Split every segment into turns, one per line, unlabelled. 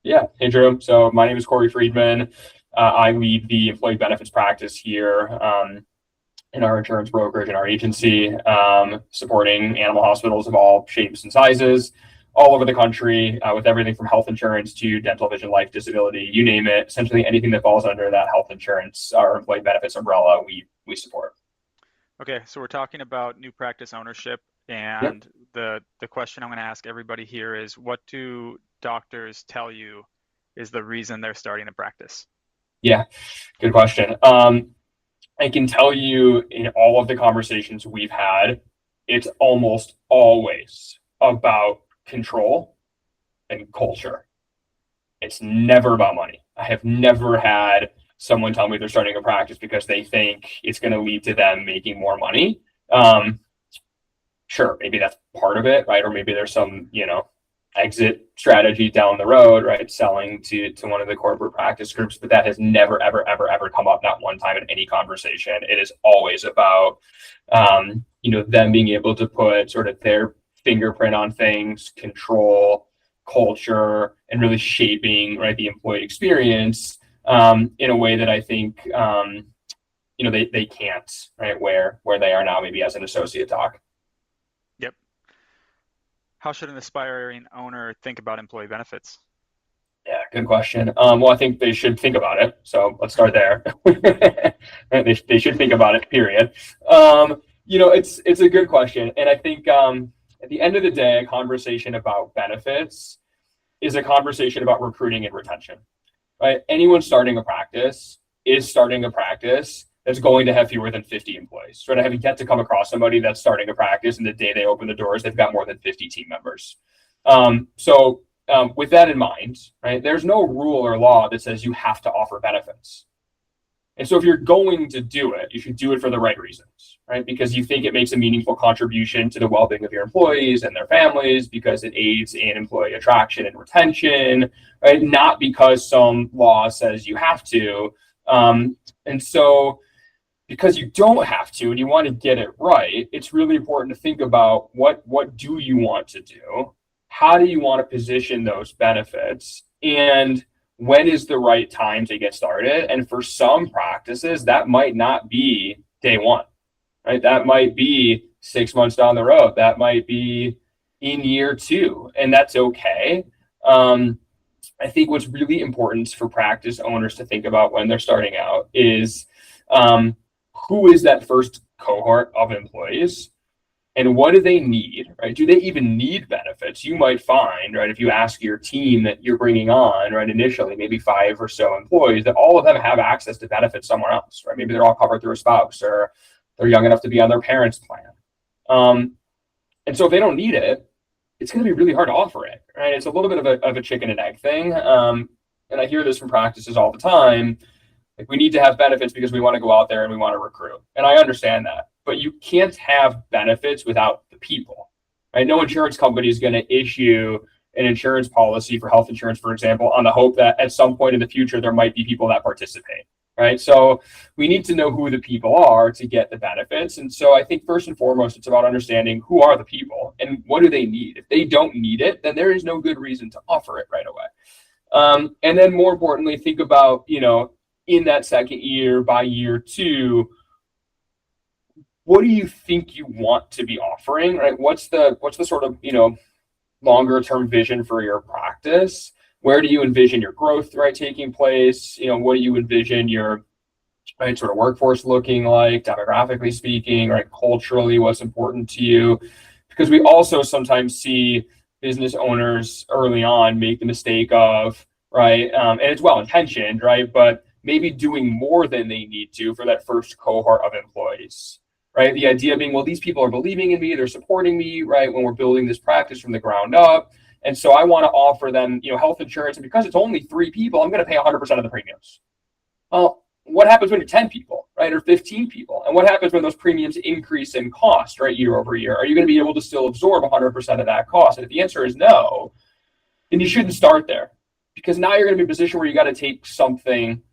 Yeah, hey Drew. So my name is Corey Friedman. I lead the employee benefits practice here in our insurance brokerage and our agency, supporting animal hospitals of all shapes and sizes all over the country, with everything from health insurance to dental, vision, life, disability, you name it. Essentially anything that falls under that health insurance or employee benefits umbrella, we support.
Okay, so we're talking about new practice ownership,
Yep.
and the question I'm going to ask everybody here is, what do doctors tell you is the reason they're starting a practice?
Yeah, good question. I can tell you in all of the conversations we've had, it's almost always about control and culture. It's never about money. I have never had someone tell me they're starting a practice because they think it's going to lead to them making more money. Um, sure, maybe that's part of it, right? Or maybe there's some, exit strategy down the road, right? Selling to one of the corporate practice groups, but that has never, ever, ever, ever come up, not one time in any conversation. It is always about, them being able to put sort of their fingerprint on things, control, culture, and really shaping, right, the employee experience in a way that I think, they can't, right, where they are now, maybe as an associate doc.
Yep. How should an aspiring owner think about employee benefits?
Yeah, good question. Well, I think they should think about it. So let's start there. They should think about it, period. It's a good question. And I think at the end of the day, a conversation about benefits is a conversation about recruiting and retention, right? Anyone starting a practice is starting a practice that's going to have fewer than 50 employees. So I have yet to come across somebody that's starting a practice and the day they open the doors, they've got more than 50 team members. With that in mind, right, there's no rule or law that says you have to offer benefits. And so if you're going to do it, you should do it for the right reasons, right? Because you think it makes a meaningful contribution to the well-being of your employees and their families, because it aids in employee attraction and retention, right? Not because some law says you have to. And so because you don't have to and you want to get it right, it's really important to think about what do you want to do? How do you want to position those benefits? And when is the right time to get started? And for some practices, that might not be day one, right? That might be 6 months down the road. That might be in year two, and that's okay. I think what's really important for practice owners to think about when they're starting out is who is that first cohort of employees? And what do they need, right? Do they even need benefits? You might find, right, if you ask your team that you're bringing on, right, initially, maybe 5 or so employees, that all of them have access to benefits somewhere else, right? Maybe they're all covered through a spouse, or they're young enough to be on their parents' plan. And so if they don't need it, it's going to be really hard to offer it, right? It's a little bit of a chicken and egg thing. And I hear this from practices all the time. Like, we need to have benefits because we want to go out there and we want to recruit. And I understand that. But you can't have benefits without the people, right? No insurance company is going to issue an insurance policy for health insurance, for example, on the hope that at some point in the future, there might be people that participate, right? So we need to know who the people are to get the benefits. And so I think first and foremost, it's about understanding who are the people and what do they need. If they don't need it, then there is no good reason to offer it right away. And then more importantly, think about, in that second year, by year two, what do you think you want to be offering, right? What's the sort of, longer term vision for your practice? Where do you envision your growth, right, taking place? What do you envision your, right, sort of workforce looking like, demographically speaking, right, culturally, what's important to you? Because we also sometimes see business owners early on make the mistake of, right, and it's well intentioned, right, but maybe doing more than they need to for that first cohort of employees. Right. The idea being, well, these people are believing in me, they're supporting me, right, when we're building this practice from the ground up. And so I want to offer them, health insurance. And because it's only 3 people, I'm going to pay 100% of the premiums. Well, what happens when you're 10 people, right, or 15 people? And what happens when those premiums increase in cost, right, year over year? Are you going to be able to still absorb 100% of that cost? And if the answer is no, then you shouldn't start there, because now you're going to be in a position where you got to take something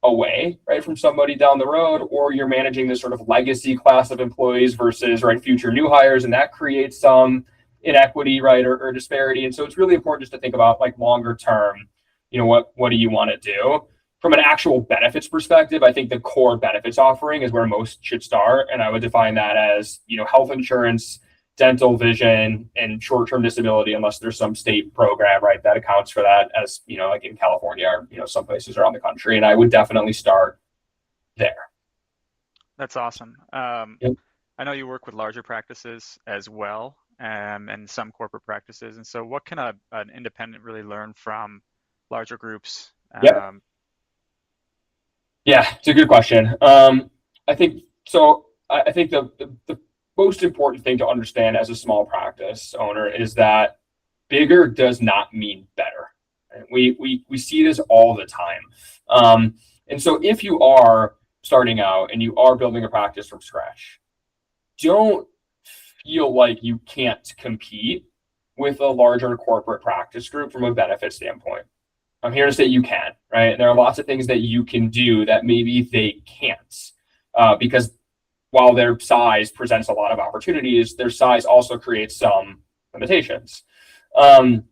away, right, from somebody down the road, or you're managing this sort of legacy class of employees versus, right, future new hires, and that creates some inequity, right, or disparity. And so it's really important just to think about, like, longer term, what do you want to do? From an actual benefits perspective, I think the core benefits offering is where most should start. And I would define that as, health insurance, dental, vision, and short-term disability, unless there's some state program, right, that accounts for that, as, like in California or, some places around the country. And I would definitely start there.
That's awesome.
Yep.
I know you work with larger practices as well, and some corporate practices. And so what can an independent really learn from larger groups?
Yep. Yeah, it's a good question. I think so. I think the most important thing to understand as a small practice owner is that bigger does not mean better. Right? We see this all the time. And so if you are starting out and you are building a practice from scratch, don't feel like you can't compete with a larger corporate practice group from a benefit standpoint. I'm here to say you can, right? And there are lots of things that you can do that maybe they can't, because while their size presents a lot of opportunities, their size also creates some limitations. And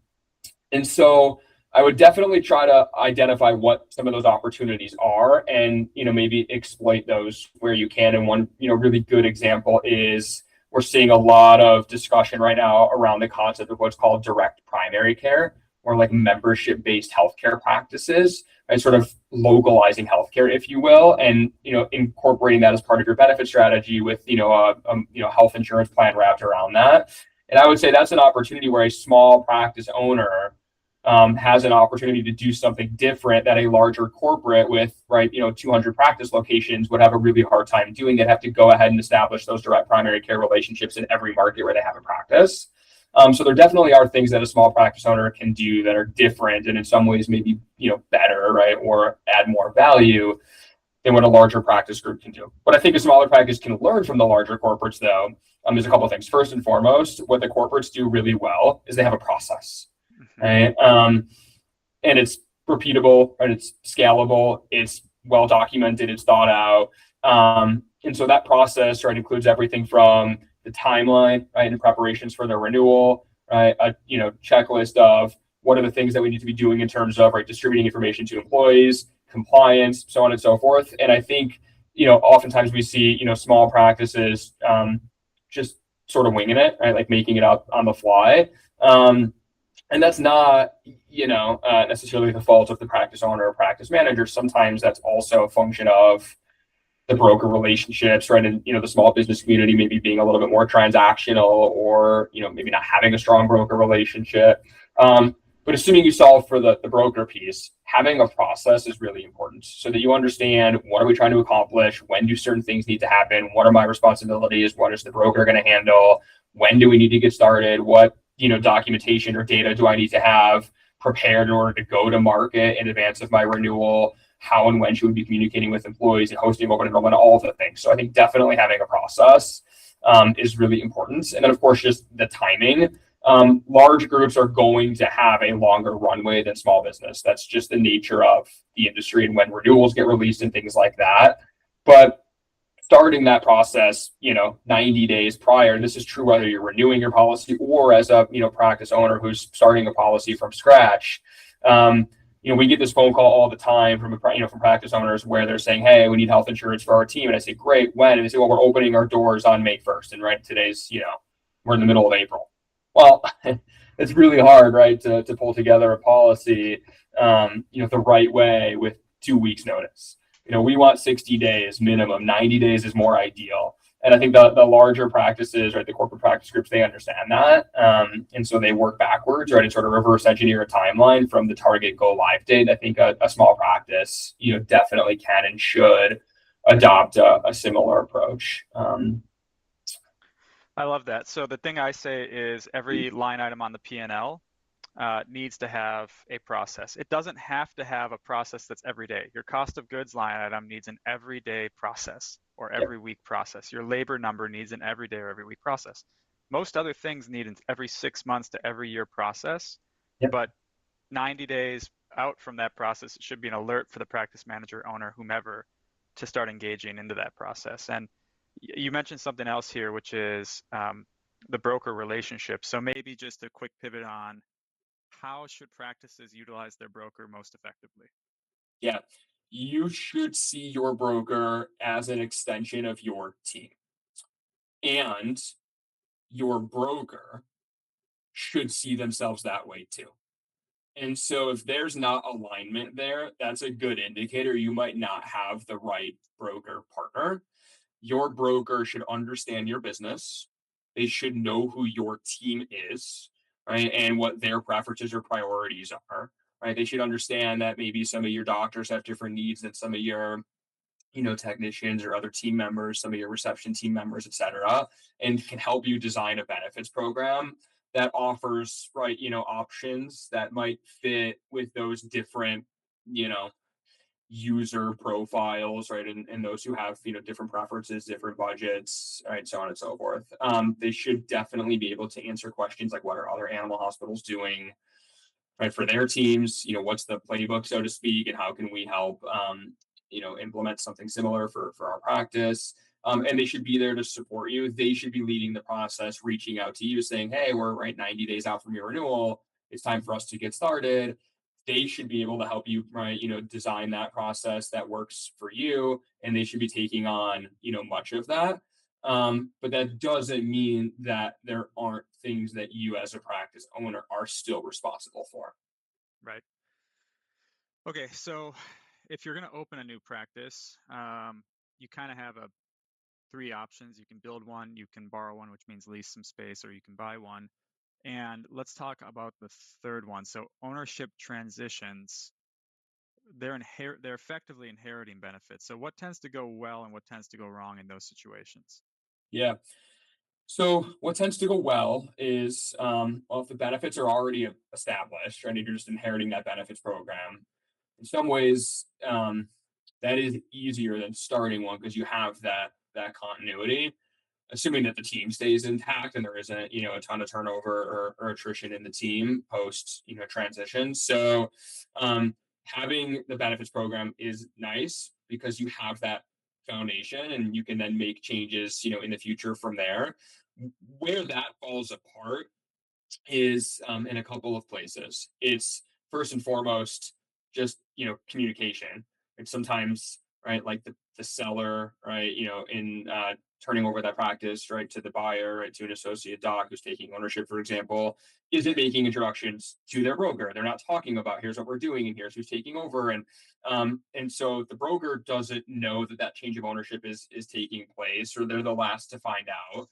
so I would definitely try to identify what some of those opportunities are and, maybe exploit those where you can. And one, really good example is we're seeing a lot of discussion right now around the concept of what's called direct primary care, or like membership-based healthcare practices, and sort of localizing healthcare, if you will, and incorporating that as part of your benefit strategy with a health insurance plan wrapped around that. And I would say that's an opportunity where a small practice owner has an opportunity to do something different that a larger corporate with 200 practice locations would have a really hard time doing. They'd have to go ahead and establish those direct primary care relationships in every market where they have a practice. So there definitely are things that a small practice owner can do that are different and in some ways maybe better, right, or add more value than what a larger practice group can do. What I think a smaller practice can learn from the larger corporates, though, there's a couple of things. First and foremost, what the corporates do really well is they have a process, right? And it's repeatable, right? It's scalable, it's well documented, it's thought out, and so that process, right, includes everything from the timeline, right, and preparations for the renewal, right, a checklist of what are the things that we need to be doing in terms of distributing information to employees, compliance, so on and so forth. And I think oftentimes we see small practices just sort of winging it, right, like making it up on the fly. And that's not necessarily the fault of the practice owner or practice manager. Sometimes that's also a function of the broker relationships, right? And, the small business community maybe being a little bit more transactional or, maybe not having a strong broker relationship. But assuming you solve for the broker piece, having a process is really important so that you understand what are we trying to accomplish? When do certain things need to happen? What are my responsibilities? What is the broker going to handle? When do we need to get started? What, documentation or data do I need to have prepared in order to go to market in advance of my renewal? How and when should we be communicating with employees and hosting open enrollment, all of the things. So I think definitely having a process is really important. And then, of course, just the timing. Large groups are going to have a longer runway than small business. That's just the nature of the industry and when renewals get released and things like that. But starting that process, 90 days prior, this is true whether you're renewing your policy or as a, practice owner who's starting a policy from scratch. We get this phone call all the time from practice owners where they're saying, "Hey, we need health insurance for our team." And I say, "Great, when?" And they say, "Well, we're opening our doors on May 1st." And today's, we're in the middle of April. Well, it's really hard, right, to pull together a policy, the right way with 2 weeks notice. We want 60 days minimum. 90 days is more ideal. And I think the larger practices, right, the corporate practice groups, they understand that. And so they work backwards, right, and sort of reverse engineer a timeline from the target go live date. I think a small practice, definitely can and should adopt a similar approach.
I love that. So the thing I say is every line item on the P&L needs to have a process. It doesn't have to have a process that's every day. Your cost of goods line item needs an everyday process or every week process. Your labor number needs an everyday or every week process. Most other things need an every 6 months to every year process, but 90 days out from that process, it should be an alert for the practice manager, owner, whomever, to start engaging into that process. And you mentioned something else here, which is the broker relationship. So maybe just a quick pivot on how should practices utilize their broker most effectively?
Yeah. You should see your broker as an extension of your team. And your broker should see themselves that way too. And so if there's not alignment there, that's a good indicator you might not have the right broker partner. Your broker should understand your business. They should know who your team is, right? And what their preferences or priorities are, right? They should understand that maybe some of your doctors have different needs than some of your technicians or other team members, some of your reception team members, et cetera, and can help you design a benefits program that offers, right, options that might fit with those different, you know, user profiles, right, and those who have, different preferences, different budgets, right, so on and so forth. They should definitely be able to answer questions like, what are other animal hospitals doing, right, for their teams? What's the playbook, so to speak, and how can we help, implement something similar for our practice? And they should be there to support you. They should be leading the process, reaching out to you, saying, "Hey, we're right 90 days out from your renewal. It's time for us to get started." They should be able to help you, right, design that process that works for you, and they should be taking on, much of that. But that doesn't mean that there aren't things that you as a practice owner are still responsible for.
Right. Okay, so if you're going to open a new practice, you kind of have three options. You can build one, you can borrow one, which means lease some space, or you can buy one. And let's talk about the third one. So ownership transitions, they're effectively inheriting benefits. So what tends to go well and what tends to go wrong in those situations?
Yeah. So what tends to go well is, well, if the benefits are already established, right, and you're just inheriting that benefits program, in some ways, that is easier than starting one because you have that continuity, assuming that the team stays intact and there isn't, a ton of turnover or attrition in the team post, transition. So, having the benefits program is nice because you have that foundation and you can then make changes, in the future from there. Where that falls apart is, in a couple of places. It's first and foremost just, communication. And sometimes, right, like the seller, right, in turning over that practice, right, to the buyer, right, to an associate doc who's taking ownership, for example, isn't making introductions to their broker. They're not talking about, here's what we're doing and here's who's taking over. And so the broker doesn't know that change of ownership is taking place, or they're the last to find out.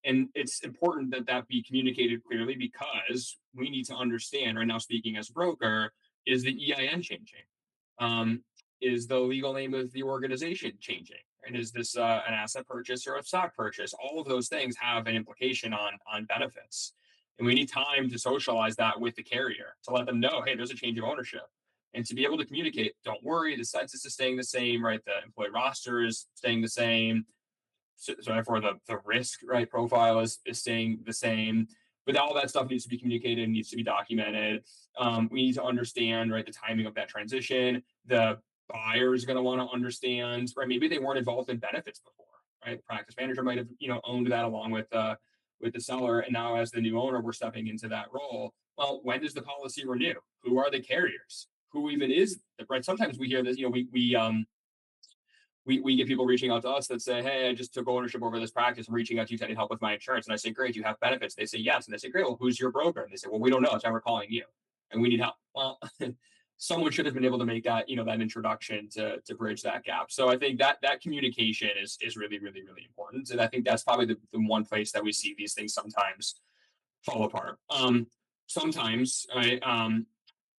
And it's important that that be communicated clearly because we need to understand, right now, speaking as a broker, is the EIN changing? Is the legal name of the organization changing? And is this an asset purchase or a stock purchase? All of those things have an implication on benefits. And we need time to socialize that with the carrier to let them know, hey, there's a change of ownership. And to be able to communicate, don't worry, the census is staying the same, right? The employee roster is staying the same, so therefore the risk, right, profile is staying the same, but all that stuff needs to be communicated, needs to be documented. We need to understand, right, the timing of that transition. The buyer is going to want to understand, right, maybe they weren't involved in benefits before, right? The practice manager might have, owned that along with the seller, and now as the new owner we're stepping into that role. Well, when does the policy renew? Who are the carriers? Who even is, right? Sometimes we hear this, we get people reaching out to us that say, hey, I just took ownership over this practice. I'm reaching out to you to need help with my insurance. And I say, great, you have benefits. They say, yes. And they say, great, well, who's your broker? And they say, well, we don't know. That's why we're calling you. And we need help. Well, someone should have been able to make that, that introduction to bridge that gap. So I think that communication is really, really, really important. And I think that's probably the one place that we see these things sometimes fall apart. Sometimes, right,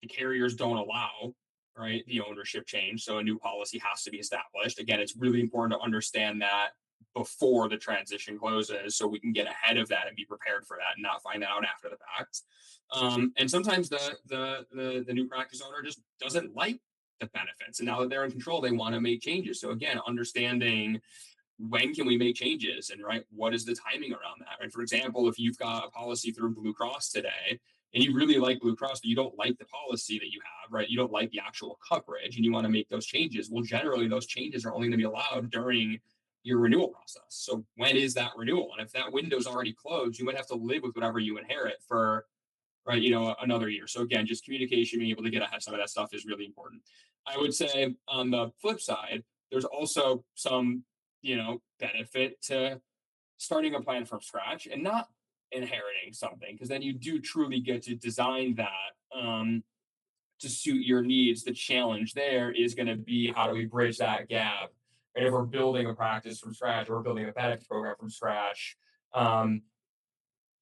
the carriers don't allow, right, the ownership change, so a new policy has to be established. Again, it's really important to understand that before the transition closes, so we can get ahead of that and be prepared for that, and not find out after the fact. And sometimes the new practice owner just doesn't like the benefits, and now that they're in control, they want to make changes. So again, understanding when can we make changes, and right, what is the timing around that, right? For example, if you've got a policy through Blue Cross today and you really like Blue Cross, but you don't like the policy that you have, right? You don't like the actual coverage and you want to make those changes. Well, generally those changes are only going to be allowed during your renewal process. So when is that renewal? And if that window's already closed, you might have to live with whatever you inherit for right? You know, another year. So again, just communication, being able to get ahead of some of that stuff is really important. I would say on the flip side, there's also some, benefit to starting a plan from scratch and not inheriting something, because then you do truly get to design that to suit your needs. The challenge there is going to be, how do we bridge that gap? And if we're building a practice from scratch, or we're building a benefits program from scratch, um,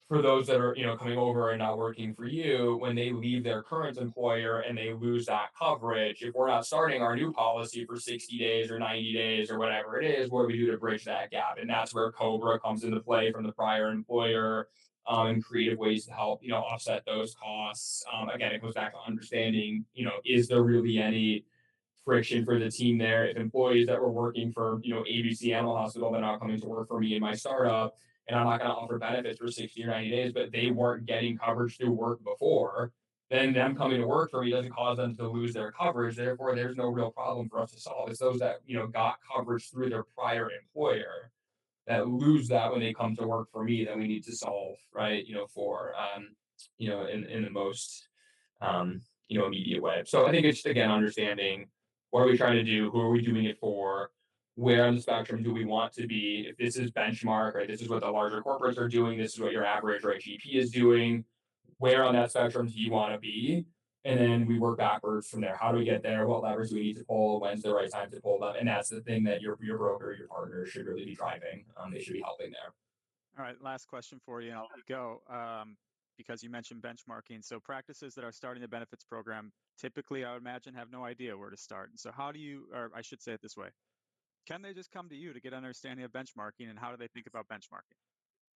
for those that are, coming over and not working for you, when they leave their current employer and they lose that coverage, if we're not starting our new policy for 60 days or 90 days or whatever it is, what do we do to bridge that gap? And that's where Cobra comes into play from the prior employer, and creative ways to help, offset those costs. Again, it goes back to understanding, is there really any friction for the team there? If employees that were working for, ABC Animal Hospital, they're not coming to work for me in my startup, and I'm not going to offer benefits for 60 or 90 days, but they weren't getting coverage through work before, then them coming to work for me doesn't cause them to lose their coverage. Therefore, there's no real problem for us to solve. It's those that, got coverage through their prior employer that lose that when they come to work for me, that we need to solve, right? For, in the most, immediate way. So I think it's, again, understanding, what are we trying to do? Who are we doing it for? Where on the spectrum do we want to be? If this is benchmark, right, this is what the larger corporates are doing, this is what your average, right, GP is doing. Where on that spectrum do you want to be? And then we work backwards from there. How do we get there? What levers do we need to pull? When's the right time to pull them? And that's the thing that your broker, your partner should really be driving. They should be helping there.
All right, last question for you, and I'll let you go. Because you mentioned benchmarking. So practices that are starting the benefits program typically, I would imagine, have no idea where to start. And so how do you, or I should say it this way, can they just come to you to get an understanding of benchmarking, and how do they think about benchmarking?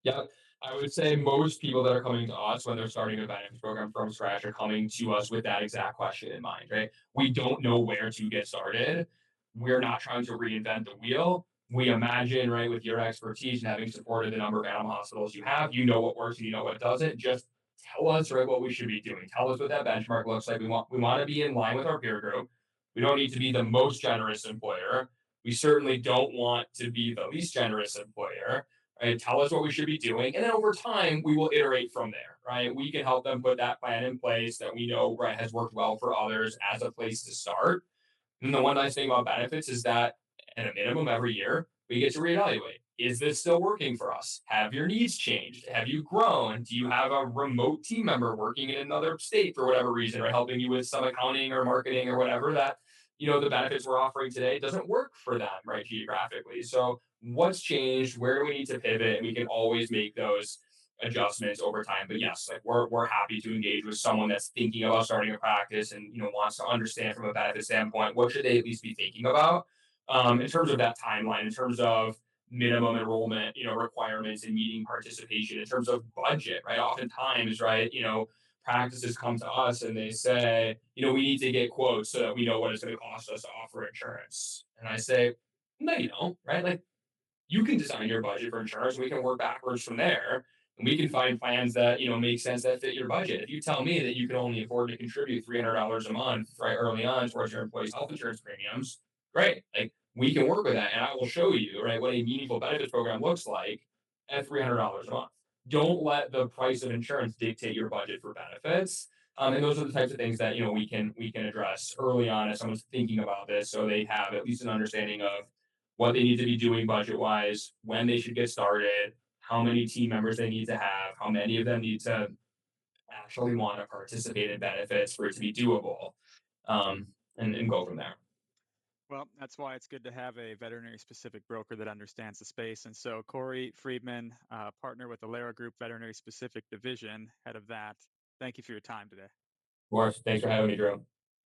Yeah, I would say most people that are coming to us when they're starting a benefits program from scratch are coming to us with that exact question in mind, right? We don't know where to get started. We're not trying to reinvent the wheel. We imagine, right, with your expertise and having supported the number of animal hospitals you have, you know what works and you know what doesn't. Just tell us, right, what we should be doing. Tell us what that benchmark looks like. We want to be in line with our peer group. We don't need to be the most generous employer. We certainly don't want to be the least generous employer, right? Tell us what we should be doing. And then over time, we will iterate from there, right? We can help them put that plan in place that we know, right, has worked well for others as a place to start. And the one nice thing about benefits is that at a minimum every year, we get to reevaluate. Is this still working for us? Have your needs changed? Have you grown? Do you have a remote team member working in another state for whatever reason, or helping you with some accounting or marketing or whatever, that, the benefits we're offering today doesn't work for them, right, geographically? So what's changed? Where do we need to pivot? And we can always make those adjustments over time. But yes, like we're happy to engage with someone that's thinking about starting a practice and, wants to understand from a benefit standpoint, what should they at least be thinking about, in terms of that timeline, in terms of minimum enrollment, requirements and meeting participation, in terms of budget, right? Oftentimes, right, practices come to us and they say, we need to get quotes so that we know what it's going to cost us to offer insurance. And I say, no, you don't, right? Like, you can design your budget for insurance. We can work backwards from there, and we can find plans that, make sense, that fit your budget. If you tell me that you can only afford to contribute $300 a month, right, early on towards your employees' health insurance premiums, great. Like, we can work with that, and I will show you, right, what a meaningful benefits program looks like at $300 a month. Don't let the price of insurance dictate your budget for benefits. And those are the types of things that, we can address early on as someone's thinking about this, so they have at least an understanding of what they need to be doing budget wise, when they should get started, how many team members they need to have, how many of them need to actually want to participate in benefits for it to be doable, and go from there.
Well, that's why it's good to have a veterinary specific broker that understands the space. And so Corey Friedman, partner with Alera Group Veterinary Specific Division, head of that. Thank you for your time today.
Of course, thanks for having me, Drew.